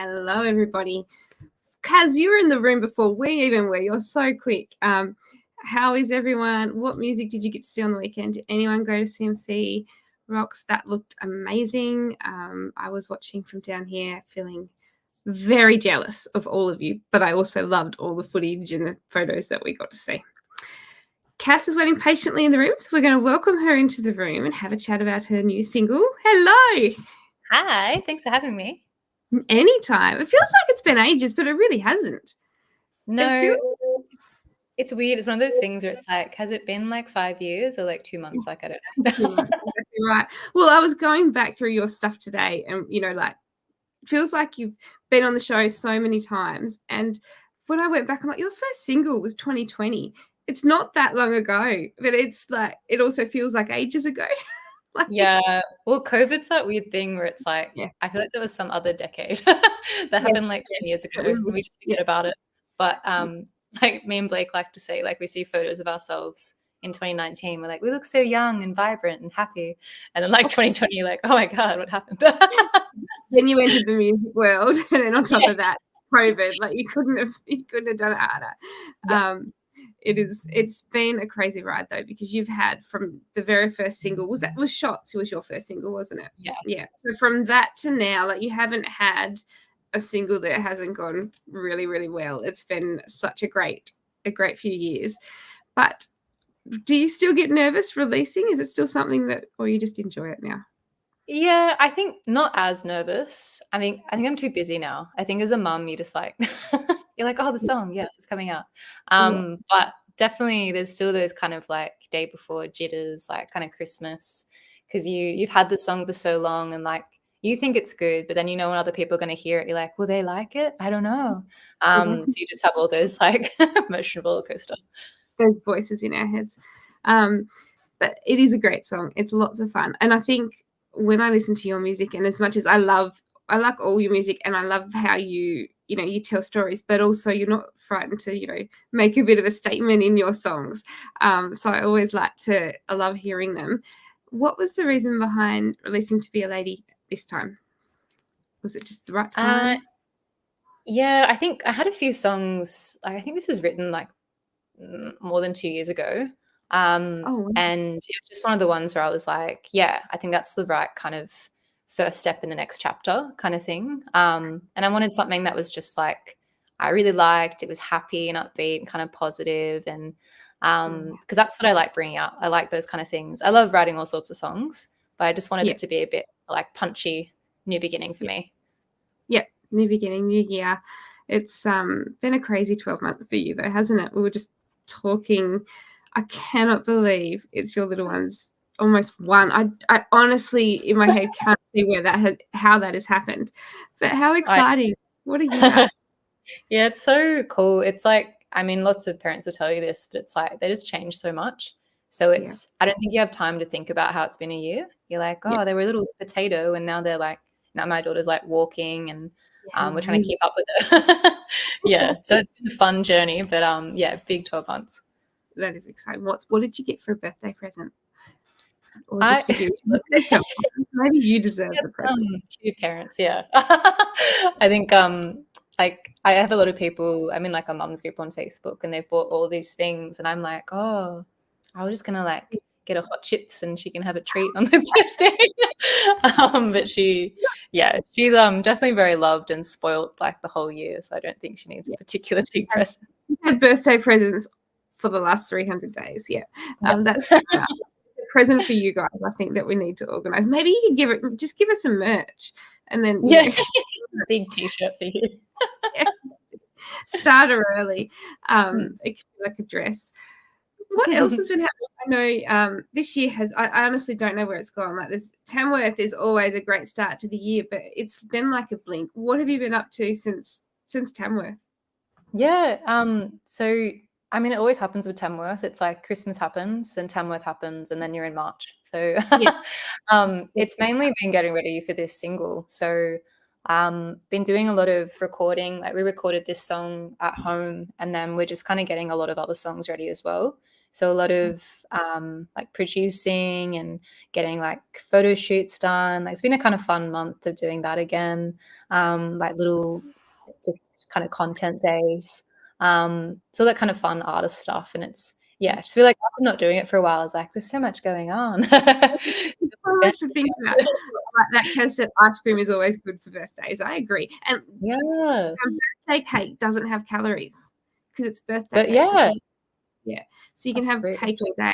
Hello, everybody. Kaz, you were in the room before we even were. You're so quick. How is everyone? What music did you get to see on the weekend? Did anyone go to CMC Rocks? That looked amazing. I was watching from down here, feeling very jealous of all of you, but I also loved all the footage and the photos that we got to see. Cass is waiting patiently in the room, so we're going to welcome her into the room and have a chat about her new single. Hello. Hi, thanks for having me. Anytime. It feels like it's been ages, but it really hasn't. No, it's weird. It's one of those things where it's like, has it been like 5 years or like 2 months? Like, I don't know. 2 months, exactly right. Well, I was going back through your stuff today and, like, it feels like you've been on the show so many times. And when I went back, I'm like, your first single was 2020. It's not that long ago, but it's like, it also feels like ages ago. Yeah. Well, COVID's that weird thing where it's like, Yeah. I feel like there was some other decade that happened like 10 years ago and we just forget about it. But like me and Blake like to say, like we see photos of ourselves in 2019. We're like, we look so young and vibrant and happy. And then like 2020, like, oh my God, what happened? Then you entered the music world, and then on top of that, COVID. Like you couldn't have done it harder. Yeah. It's been a crazy ride though, because you've had from the very first single was Shots, who was your first single, wasn't it? Yeah. So from that to now, like you haven't had a single that hasn't gone really, really well. It's been such a great few years. But do you still get nervous releasing? Is it still something that, or you just enjoy it now? Yeah, I think not as nervous. I think I'm too busy now. I think as a mum, you just like you're like, oh, the song, yes, it's coming out. But definitely there's still those kind of like day before jitters, like kind of Christmas, because you've had the song for so long and like you think it's good, but then when other people are going to hear it, you're like, will they like it? I don't know. So you just have all those like emotional roller coaster. Those voices in our heads. But it is a great song. It's lots of fun. And I think when I listen to your music, and as much as I like all your music and I love how you tell stories, but also you're not frightened to, make a bit of a statement in your songs. So I love hearing them. What was the reason behind releasing To Be a Lady this time? Was it just the right time? Yeah, I think I had a few songs. I think this was written like more than 2 years ago. And it was just one of the ones where I was like, yeah, I think that's the right kind of first step in the next chapter kind of thing. And I wanted something that was just like, I really liked, it was happy and upbeat and kind of positive. And because that's what I like bringing out. I like those kind of things. I love writing all sorts of songs, but I just wanted it to be a bit like punchy, new beginning for me. Yep. New beginning, new year. It's been a crazy 12 months for you though, hasn't it? We were just talking. I cannot believe it's your little one's almost one. I honestly in my head can't see how that has happened. But how exciting. What a year. Yeah, it's so cool. It's like, I mean, lots of parents will tell you this, but it's like they just change so much. So I don't think you have time to think about how it's been a year. You're like, oh, they were a little potato and now they're like, now my daughter's like walking and we're trying to keep up with her. Yeah, so it's been a fun journey, but big 12 months. That is exciting. What did you get for a birthday present? Or just for you? Maybe you deserve the present. To your parents, yeah. I think like I have a lot of people, I'm in like a mum's group on Facebook and they've bought all these things and I'm like, oh, I was just gonna like get a hot chips and she can have a treat on the Tuesday. But she's definitely very loved and spoiled like the whole year. So I don't think she needs a particular big present. You had birthday presents for the last 300 days. Yeah. That's a present for you guys. I think that we need to organize. Maybe you could give us some merch and then big t-shirt for you. Start early. It could be like a dress. What else has been happening? I know this year I honestly don't know where it's gone. Like Tamworth is always a great start to the year, but it's been like a blink. What have you been up to since Tamworth? Yeah. So I mean, it always happens with Tamworth. It's like Christmas happens, then Tamworth happens, and then you're in March. So it's mainly been getting ready for this single. So been doing a lot of recording. Like we recorded this song at home, and then we're just kind of getting a lot of other songs ready as well. So a lot of like producing and getting like photo shoots done. Like it's been a kind of fun month of doing that again. Like little just kind of content days. So that kind of fun artist stuff. And it's I just feel like after not doing it for a while, I was like, there's so much going on. So much to think about. Like that Kaz said, ice cream is always good for birthdays. I agree. And birthday cake doesn't have calories because it's birthday But cake. So you can that's have great. cake all day.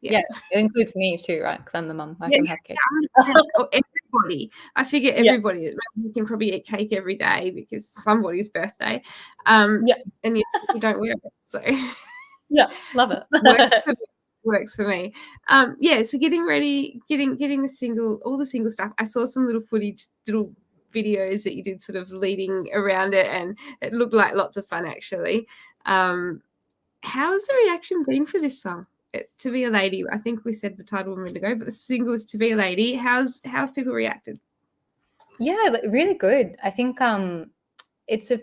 It includes me too, right? Because I'm the mum. I can have cake. Or everybody. I figure everybody you can probably eat cake every day because somebody's birthday. And you don't wear it. So love it. Works for me. So getting ready, getting the single, all the single stuff. I saw some little footage, little videos that you did sort of leading around it, and it looked like lots of fun actually. How's the reaction been for this song? To Be a Lady. I think we said the title a minute ago, but the single is To Be a Lady. How have people reacted? Yeah, really good. I think it's a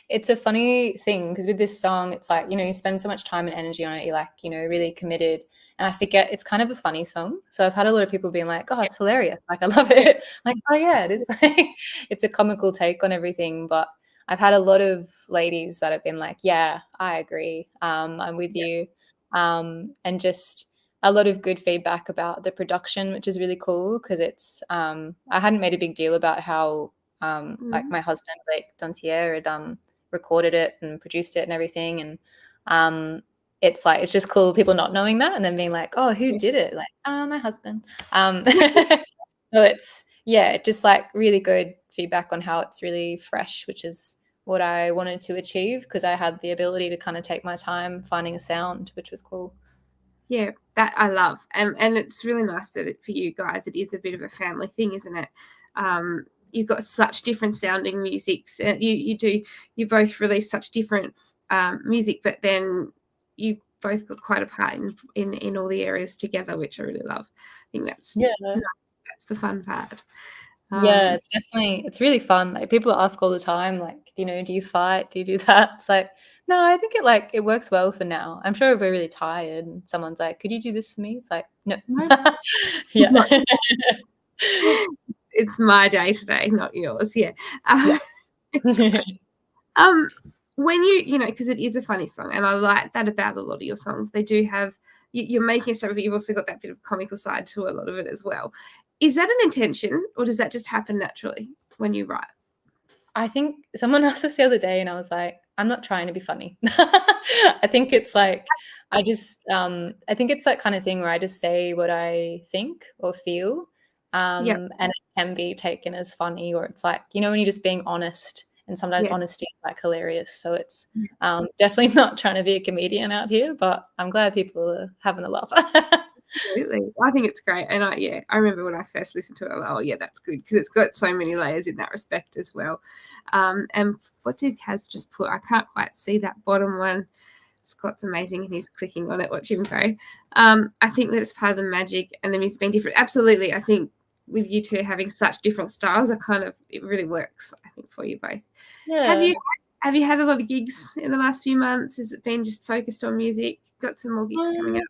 it's a funny thing because with this song, it's like, you spend so much time and energy on it. You're like, really committed. And I forget it's kind of a funny song. So I've had a lot of people being like, oh, it's hilarious. Like, I love it. Like, oh yeah, it is. Like, it's a comical take on everything. But I've had a lot of ladies that have been like, yeah, I agree. I'm with you. And just a lot of good feedback about the production, which is really cool because it's I hadn't made a big deal about how like my husband, like Dantier, had recorded it and produced it and everything. And it's like, it's just cool people not knowing that and then being like, oh, who did it? Like, my husband. So it's, just like really good feedback on how it's really fresh, which is what I wanted to achieve because I had the ability to kind of take my time finding a sound, which was cool. Yeah, that I love. And it's really nice that for you guys, it is a bit of a family thing, isn't it? You've got such different sounding musics. You both release such different music, but then you both got quite a part in all the areas together, which I really love. I think that's the fun part. It's definitely, it's really fun. Like people ask all the time, like, do you fight? Do you do that? It's like, no, I think it works well for now. I'm sure if we're really tired and someone's like, could you do this for me? It's like, no. It's my day today, not yours. When because it is a funny song, and I like that about a lot of your songs. They do have you're making stuff, but you've also got that bit of comical side to a lot of it as well. Is that an intention, or does that just happen naturally when you write? I think someone asked us the other day, and I was like, I'm not trying to be funny. I think it's like, I think it's that kind of thing where I just say what I think or feel. And it can be taken as funny, or it's like, when you're just being honest, and sometimes honesty is like hilarious. So it's definitely not trying to be a comedian out here, but I'm glad people are having a laugh. Absolutely. I think it's great. And I remember when I first listened to it, I was like, that's good because it's got so many layers in that respect as well. And what did Kaz just put? I can't quite see that bottom one. Scott's amazing and he's clicking on it. Watch him go. I think that it's part of the magic and the music being different. Absolutely. I think with you two having such different styles, it really works, I think, for you both. Yeah. Have you had a lot of gigs in the last few months? Has it been just focused on music? Got some more gigs coming up?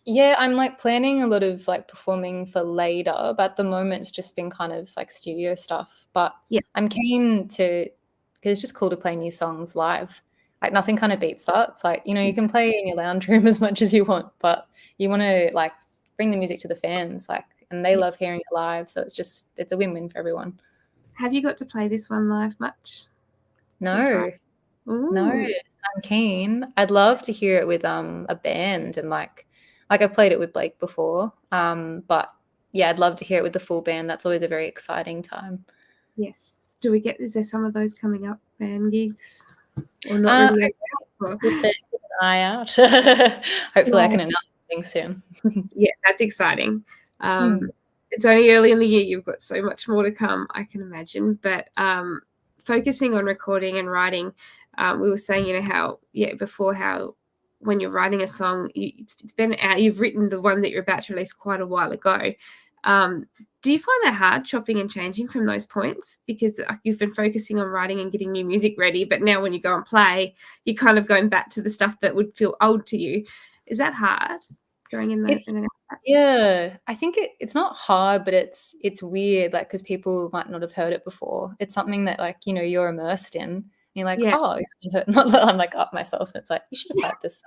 Yeah, I'm like planning a lot of like performing for later, but at the moment it's just been kind of like studio stuff. But I'm keen to, because it's just cool to play new songs live. Like nothing kind of beats that. It's like, you can play in your lounge room as much as you want, but you want to like bring the music to the fans, like, and they love hearing it live. So it's a win-win for everyone. Have you got to play this one live much? No. No, I'm keen. I'd love to hear it with a band and like I played it with Blake before. But yeah, I'd love to hear it with the full band. That's always a very exciting time. Yes. Is there some of those coming up, band gigs? Or not really? Keep an eye out. Hopefully I can announce something soon. Yeah, that's exciting. It's only early in the year. You've got so much more to come, I can imagine. But focusing on recording and writing, we were saying, how when you're writing a song, it's been out, you've written the one that you're about to release quite a while ago. Do you find that hard, chopping and changing from those points? Because you've been focusing on writing and getting new music ready, but now when you go and play, you're kind of going back to the stuff that would feel old to you. Is that hard, going in the Yeah, I think it's not hard, but it's weird, like, because people might not have heard it before. It's something that, like, you're immersed in. And you're like, Yeah. oh, not that I'm like up myself. It's like, you should have heard this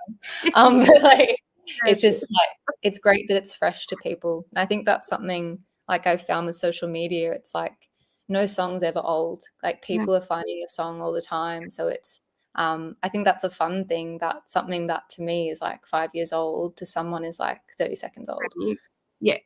song. But like, it's just like, it's great that it's fresh to people. And I think that's something like I've found with social media. It's like no song's ever old. Like people are finding a song all the time. So it's I think that's a fun thing. That something that to me is like 5 years old to someone is like 30 seconds old. Yeah.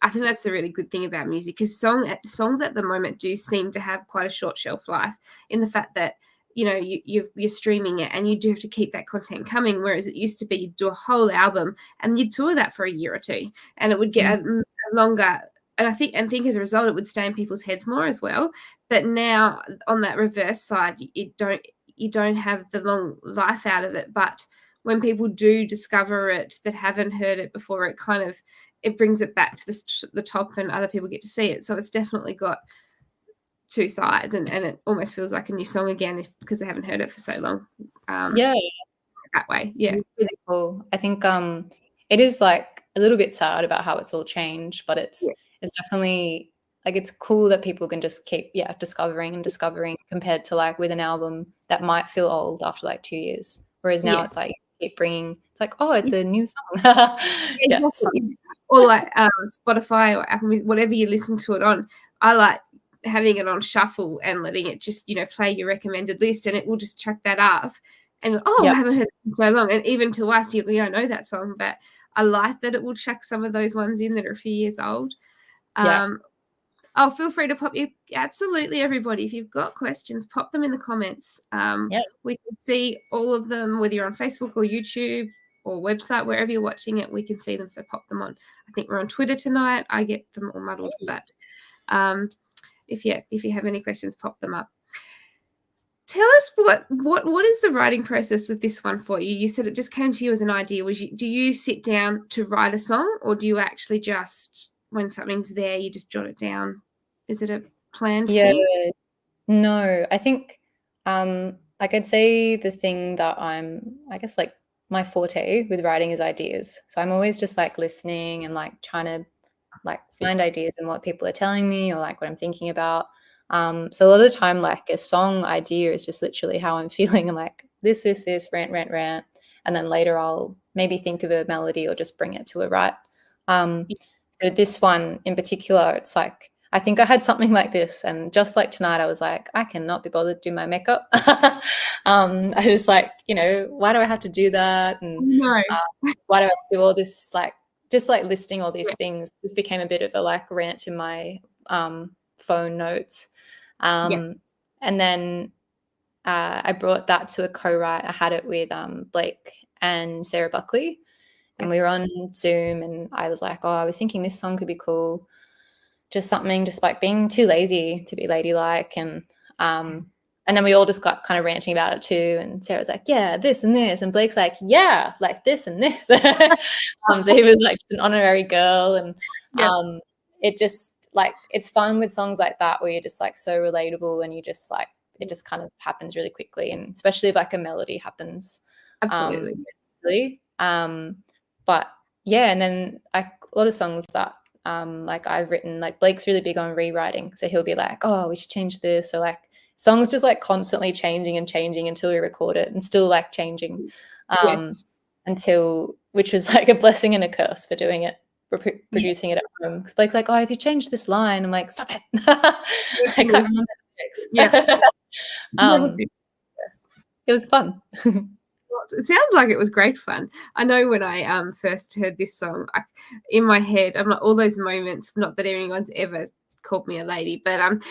I think that's the really good thing about music, because songs at the moment do seem to have quite a short shelf life, in the fact that you're streaming it and you do have to keep that content coming, whereas it used to be you'd do a whole album and you'd tour that for a year or two and it would get a longer. And I think as a result, it would stay in people's heads more as well. But now on that reverse side, you don't have the long life out of it. But when people do discover it that haven't heard it before, it brings it back to the top and other people get to see it. So it's definitely got two sides, and it almost feels like a new song again because they haven't heard it for so long. That way. Yeah. It's really cool. I think it is like a little bit sad about how it's all changed, but it's definitely like it's cool that people can just keep discovering compared to like with an album that might feel old after like 2 years. Whereas now it's like keep bringing, it's like, oh, it's a new song. Or like Spotify or Apple Music, whatever you listen to it on. I like having it on shuffle and letting it just play your recommended list, and it will just chuck that up. And I haven't heard this in so long. And even to us, I know that song, but I like that it will chuck some of those ones in that are a few years old. Feel free to pop absolutely everybody. If you've got questions, pop them in the comments. We can see all of them, whether you're on Facebook or YouTube or website, wherever you're watching it, we can see them. So pop them on. I think we're on Twitter tonight. I get them all muddled, but if you have any questions, pop them up. Tell us what is the writing process of this one for you? You said it just came to you as an idea. Do you sit down to write a song, or do you actually just, when something's there, you just jot it down? Is it a planned thing? No, I think like I'd say the thing that I guess like my forte with writing is ideas. So I'm always just like listening and like trying to like find ideas in what people are telling me or like what I'm thinking about. So a lot of the time, like a song idea is just literally how I'm feeling. I'm like, this, rant. And then later I'll maybe think of a melody or just bring it to a write. So this one in particular, it's like, I think I had something like this. And just like tonight, I was like, I cannot be bothered to do my makeup. I just like, why do I have to do that? And why do I have to do all this? Like, just like listing all these things. This became a bit of a like rant in my phone notes. And then I brought that to a co-write. I had it with Blake and Sarah Buckley, and we were on Zoom, and I was like, I was thinking this song could be cool. Just something, just like being too lazy to be ladylike. And then we all just got kind of ranting about it too. And Sarah's like, yeah, this and this. And Blake's like, yeah, like this and this. So he was like just an honorary girl. And it just like, it's fun with songs like that where you're just like so relatable and you just like, it just kind of happens really quickly. And especially if like a melody happens. Absolutely. But yeah, and then like a lot of songs that like I've written, like Blake's really big on rewriting. So he'll be like, oh, we should change this. So like songs just like constantly changing until we record it and still like changing until, which was like a blessing and a curse for doing it, producing it at home. Because Blake's like, oh, if you change this line, I'm like, stop it. I can't remember the lyrics. It was fun. It sounds like it was great fun. I know when I first heard this song, in my head, I'm like, all those moments, not that anyone's ever called me a lady, but I'm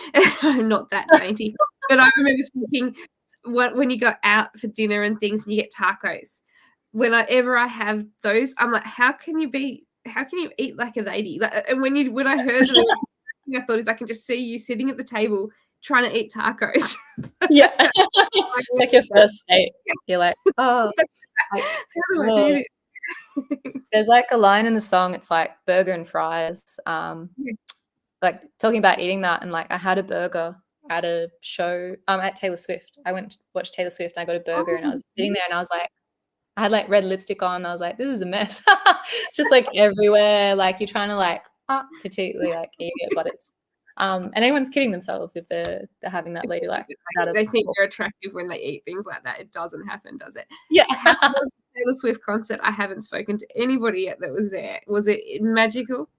not that dainty. But I remember thinking, when you go out for dinner and things and you get tacos, whenever I have those, I'm like, how can you eat like a lady? Like, and when I heard the I thought is I can just see you sitting at the table trying to eat tacos. Yeah. It's like your first date. You're like, oh. How do I do this? There's like a line in the song, it's like burger and fries, like talking about eating that, and like I had a burger at a show at Taylor Swift. I went to watch Taylor Swift and I got a burger and I was sitting there and I was like, I had like red lipstick on. I was like, this is a mess. Just like everywhere. Like you're trying to like particularly like eat it, but it's and anyone's kidding themselves if they're having that lady like they think they're attractive when they eat things like that. It doesn't happen, does it? Yeah. How was the Taylor Swift concert? I haven't spoken to anybody yet that was there. Was it magical?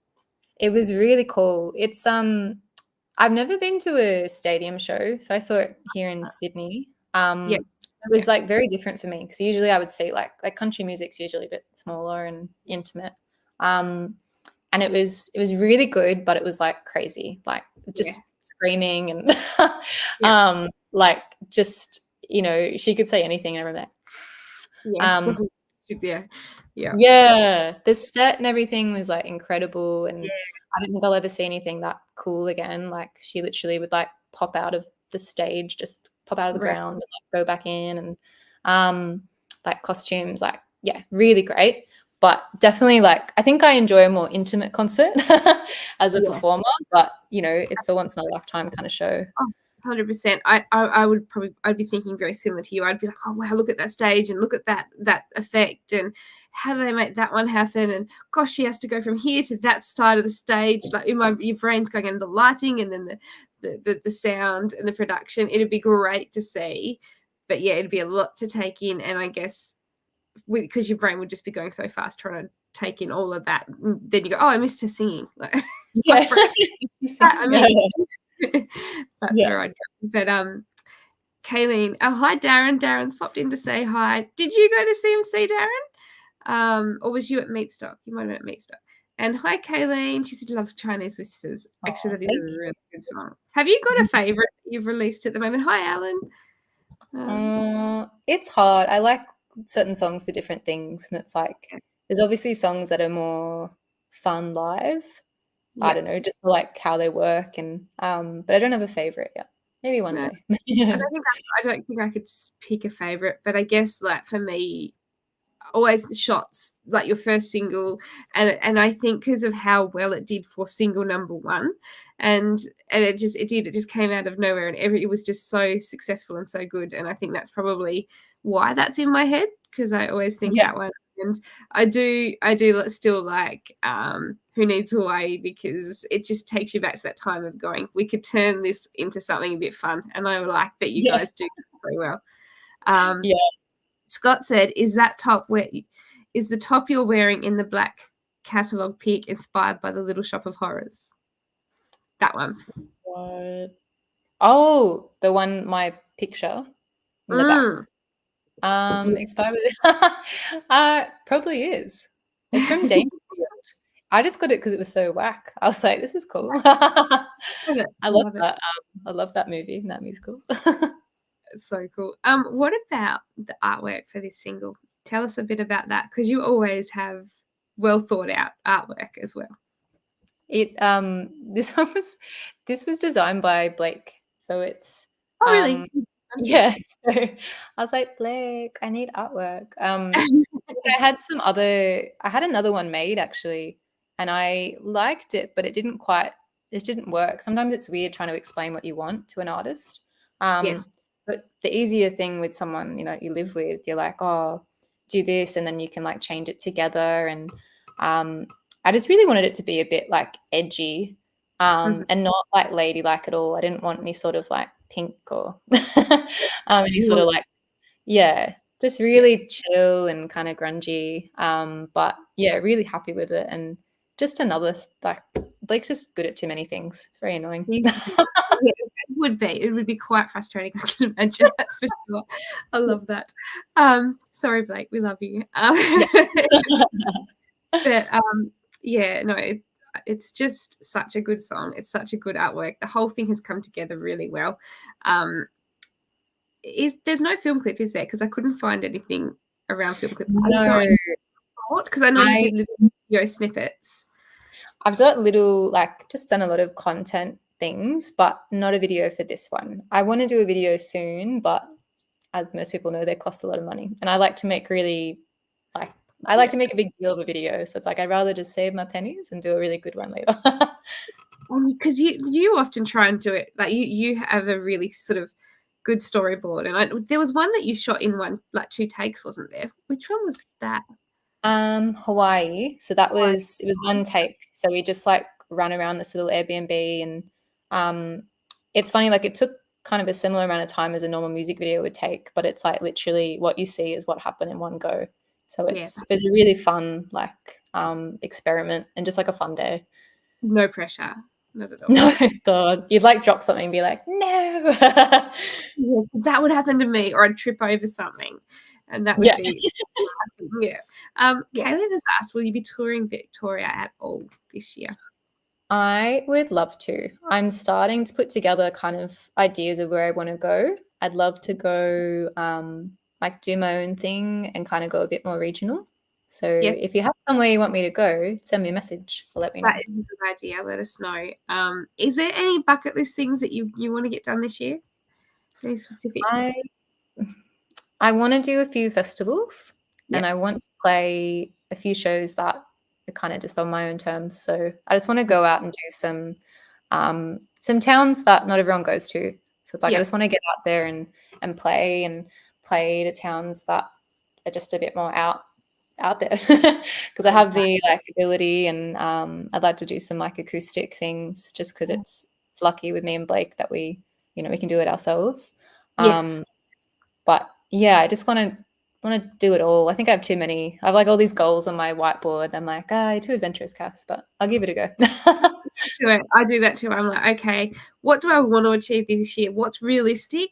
It was really cool. It's I've never been to a stadium show, so I saw it here in Sydney. Yeah. It was like very different for me because usually I would see like country music's usually a bit smaller and intimate. And it was really good, but it was like crazy, like just screaming and like just, you know, she could say anything and everything. Yeah. The set and everything was like incredible, and I don't think I'll ever see anything that cool again. Like she literally would like pop out of the stage, just pop out of the ground and like go back in, and like costumes, like really great. But definitely like I think I enjoy a more intimate concert as a performer, but you know, it's a once in a lifetime kind of show. 100%. I'd be thinking very similar to you. I'd be like, oh wow, look at that stage and look at that effect, and how do they make that one happen? And gosh, she has to go from here to that side of the stage. Like your brain's going into the lighting and then the sound and the production. It'd be great to see, but yeah, it'd be a lot to take in. And I guess because your brain would just be going so fast trying to take in all of that, then you go, oh, I missed her singing. Like, I mean, that's all right. But Kayleen, oh hi Darren. Darren's popped in to say hi. Did you go to CMC, Darren? Or was you at Meatstock? You might have been at Meatstock. And hi Kayleen. She said loves Chinese Whispers. Actually, that is a really good song. Have you got a favorite that you've released at the moment? Hi Alan. It's hard. I like certain songs for different things, and it's like there's obviously songs that are more fun live. I don't know, just for like how they work, and but I don't have a favorite yet. Maybe one day. I don't think I could pick a favorite, but I guess like for me, always the Shots, like your first single, and I think because of how well it did for single number one, and it just came out of nowhere, and it was just so successful and so good, and I think that's probably why that's in my head, because I always think that one. And I do still like Who Needs Hawaii, because it just takes you back to that time of going, we could turn this into something a bit fun, and I like that you guys do very well. Scott said, is the top you're wearing in the black catalogue pic inspired by the Little Shop of Horrors? That one. What? Oh, the one, my picture in the back. Inspired by probably is. It's from Danni. I just got it because it was so whack. I was like, this is cool. I love that. I love that movie and that musical. It's so cool. What about the artwork for this single? Tell us a bit about that, because you always have well thought out artwork as well. This was designed by Blake. So it's really? Yeah. So I was like, Blake, I need artwork. I had another one made actually, and I liked it, but it didn't work. Sometimes it's weird trying to explain what you want to an artist. But the easier thing with someone, you know, you live with, you're like, oh, do this, and then you can like change it together. And I just really wanted it to be a bit like edgy, and not like ladylike at all. I didn't want any sort of like pink or any sort of like, just really chill and kind of grungy. But yeah, really happy with it. And just another, like, Blake's just good at too many things. It's very annoying. It would be quite frustrating, I can imagine. That's for sure. I love that. Sorry, Blake, we love you. But it's just such a good song. It's such a good artwork. The whole thing has come together really well. There's no film clip, is there? Because I couldn't find anything around film clip. No. Because I know you did little video snippets. I've got just done a lot of content things, but not a video for this one. I want to do a video soon, but as most people know, they cost a lot of money. And I like to make really like I like to make a big deal of a video, so it's like I'd rather just save my pennies and do a really good one later. Because you often try and do it like you have a really sort of good storyboard, and there was one that you shot in like 2 takes, wasn't there? Which one was that? Hawaii. So it was 1 take. So we just like ran around this little Airbnb, and it's funny, like it took kind of a similar amount of time as a normal music video would take, but it's like literally what you see is what happened in one go. So it was a really fun like experiment and just like a fun day. No pressure. Not at all. No, God. You'd like drop something and be like, no. Yes, that would happen to me, or I'd trip over something. And that would be Kaylin has asked, will you be touring Victoria at all this year? I would love to. I'm starting to put together kind of ideas of where I want to go. I'd love to go like do my own thing and kind of go a bit more regional. So if you have somewhere you want me to go, send me a message or let me know. That is a good idea. Let us know. Is there any bucket list things that you want to get done this year? Any specifics? I want to do a few festivals and I want to play a few shows that are kind of just on my own terms. So I just want to go out and do some towns that not everyone goes to. So it's like I just want to get out there and play to towns that are just a bit more out there because I have the like ability, and I'd like to do some like acoustic things just because it's lucky with me and Blake that we can do it ourselves. But yeah, I just want to do it all. I think I have too many. I have like all these goals on my whiteboard. I'm like, you're too adventurous, Cass, but I'll give it a go. I do that too. I'm like, okay, what do I want to achieve this year? What's realistic?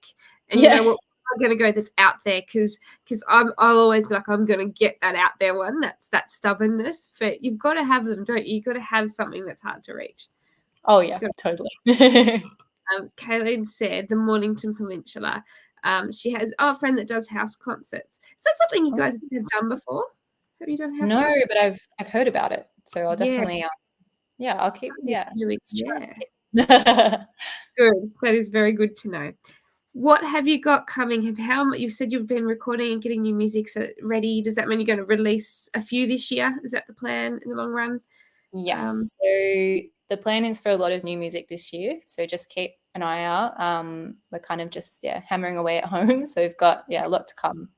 And you know what? I'm going to go that's out there because I'll always be like, I'm going to get that out there one. That's that stubbornness. But you've got to have them, don't you? You've got to have something that's hard to reach. Oh, yeah, totally. Kaylin said the Mornington Peninsula. She has a friend that does house concerts. Is that something you guys have done before? Have you done house concerts? No, but I've heard about it. So I'll definitely, I'll keep, really, good. That is very good to know. What have you got coming? You've said you've been recording and getting new music ready. Does that mean you're going to release a few this year? Is that the plan in the long run? Yes. So the plan is for a lot of new music this year. So just keep an eye out. We're kind of just hammering away at home. So we've got a lot to come.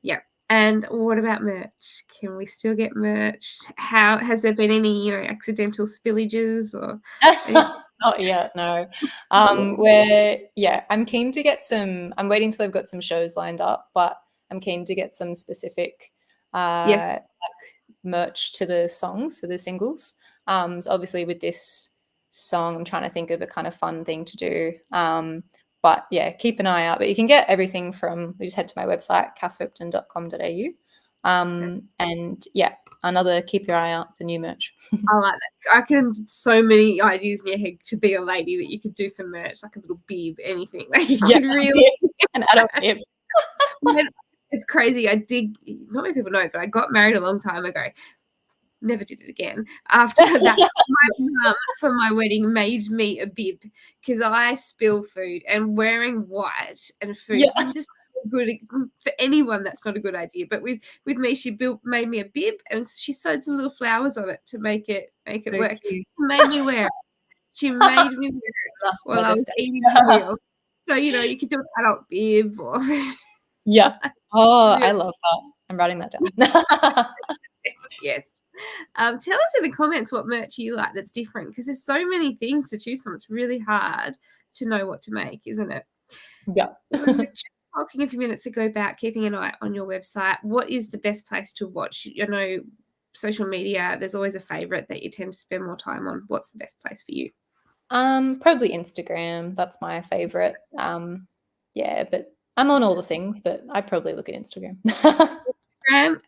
Yeah. And what about merch? Can we still get merch? How has there been any accidental spillages or? Not yet, no. I'm keen to get some. I'm waiting till I've got some shows lined up, but I'm keen to get some specific merch to the songs, to the singles. So obviously with this song, I'm trying to think of a kind of fun thing to do. But keep an eye out. But you can get everything you just head to my website, casshopetoun.com.au. And keep your eye out for new merch. I like that. I can so many ideas in your head to be a lady that you could do for merch, like a little bib, anything. Like you could really an adult bib. It's crazy. Not many people know, but I got married a long time ago. Never did it again. After that, my mum for my wedding made me a bib because I spill food, and wearing white and food is just good for anyone. That's not a good idea. But with me, she made me a bib, and she sewed some little flowers on it to make it work. She made me wear it. She made me wear it while I was eating the meal. So you could do an adult bib or I love that. I'm writing that down. Yes. Tell us in the comments what merch you like that's different, because there's so many things to choose from. It's really hard to know what to make, isn't it? Yeah. We were just talking a few minutes ago about keeping an eye on your website. What is the best place to watch? Social media, there's always a favorite that you tend to spend more time on. What's the best place for you? Probably Instagram. That's my favorite. But I'm on all the things, but I probably look at Instagram.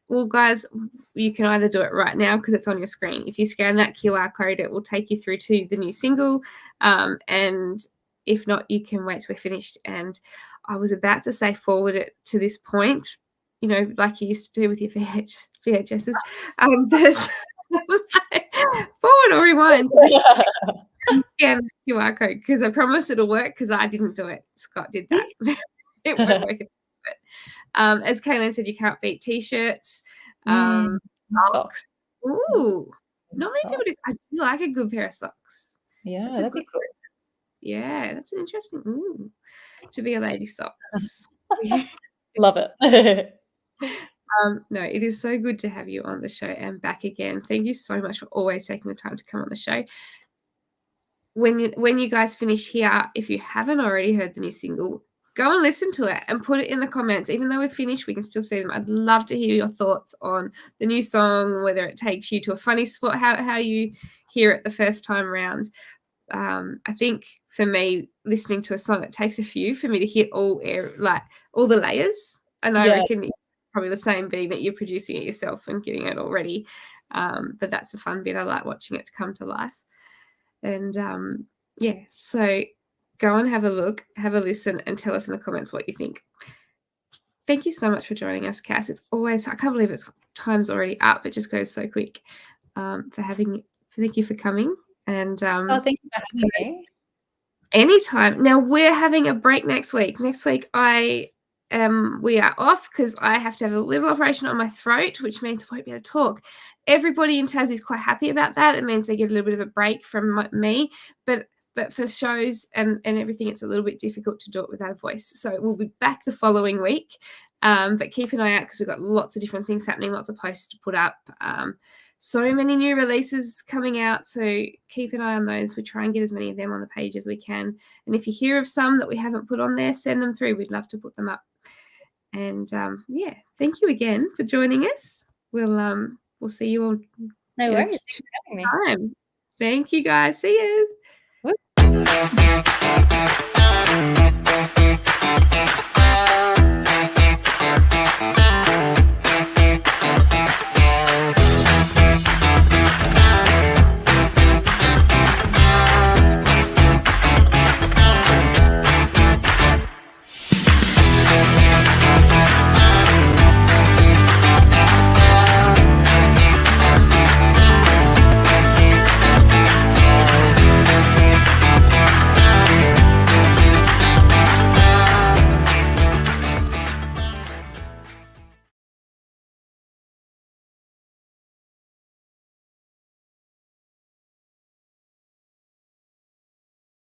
Well, guys, you can either do it right now because it's on your screen. If you scan that QR code, it will take you through to the new single. And if not, you can wait till we're finished. And I was about to say forward it to this point, like you used to do with your VHSs. Forward or rewind. Scan the QR code because I promise it'll work, because I didn't do it. Scott did that. It won't work. As Kaylin said, you can't beat t-shirts. Socks. Ooh, not many people do. I do like a good pair of socks. Yeah, that'd be cool. Yeah, that's an interesting. Ooh, to be a lady socks. Love it. No, it is so good to have you on the show and back again. Thank you so much for always taking the time to come on the show. When you guys finish here, if you haven't already heard the new single, go and listen to it and put it in the comments. Even though we're finished, we can still see them. I'd love to hear your thoughts on the new song, whether it takes you to a funny spot, how you hear it the first time around. I think for me, listening to a song, it takes a few for me to hit all the layers. And I reckon it's probably the same, being that you're producing it yourself and getting it all ready. But that's the fun bit. I like watching it to come to life. And so go and have a look, have a listen, and tell us in the comments what you think. Thank you so much for joining us, Cass. It's always, I can't believe time's already up. It just goes so quick. Thank you for coming. And thank you for having me. Anytime. Now we're having a break next week. Next week we are off because I have to have a little operation on my throat, which means I won't be able to talk. Everybody in Tassie is quite happy about that. It means they get a little bit of a break from me, but for shows and everything, it's a little bit difficult to do it without a voice. So we'll be back the following week, but keep an eye out because we've got lots of different things happening, lots of posts to put up. So many new releases coming out, so keep an eye on those. We try and get as many of them on the page as we can. And if you hear of some that we haven't put on there, send them through. We'd love to put them up. And thank you again for joining us. We'll see you all. No worries. Thanks for having me. Thank you, guys. See you.